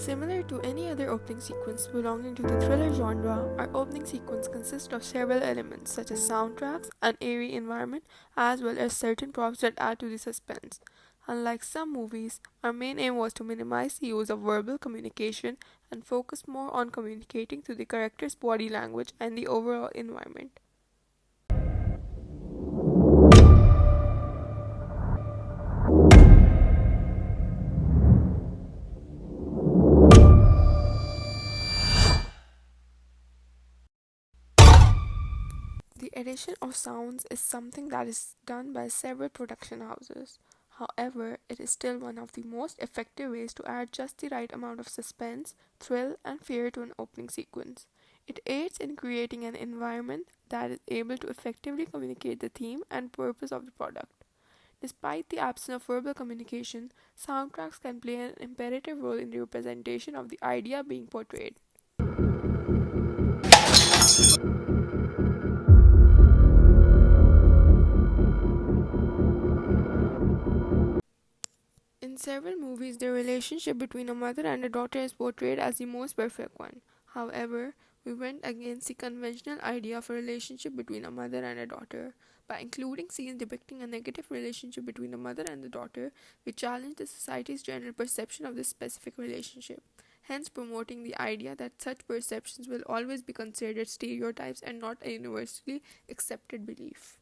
Similar to any other opening sequence belonging to the thriller genre, our opening sequence consists of several elements such as soundtracks, an eerie environment, as well as certain props that add to the suspense. Unlike some movies, our main aim was to minimize the use of verbal communication and focus more on communicating through the character's body language and the overall environment. The addition of sounds is something that is done by several production houses. However, it is still one of the most effective ways to add just the right amount of suspense, thrill, and fear to an opening sequence. It aids in creating an environment that is able to effectively communicate the theme and purpose of the product. Despite the absence of verbal communication, soundtracks can play an imperative role in the representation of the idea being portrayed. In several movies, the relationship between a mother and a daughter is portrayed as the most perfect one. However, we went against the conventional idea of a relationship between a mother and a daughter. By including scenes depicting a negative relationship between the mother and the daughter, we challenge the society's general perception of this specific relationship, hence promoting the idea that such perceptions will always be considered stereotypes and not a universally accepted belief.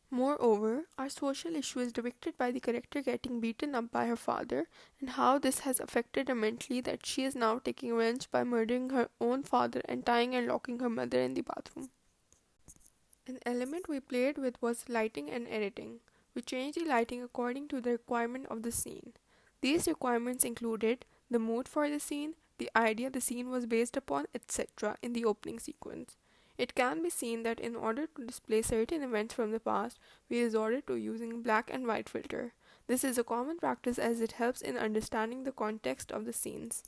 Moreover, our social issue is depicted by the character getting beaten up by her father and how this has affected her mentally that she is now taking revenge by murdering her own father and tying and locking her mother in the bathroom. An element we played with was lighting and editing. We changed the lighting according to the requirement of the scene. These requirements included the mood for the scene, the idea the scene was based upon, etc. in the opening sequence. It can be seen that in order to display certain events from the past, we resorted to using black and white filter. This is a common practice as it helps in understanding the context of the scenes.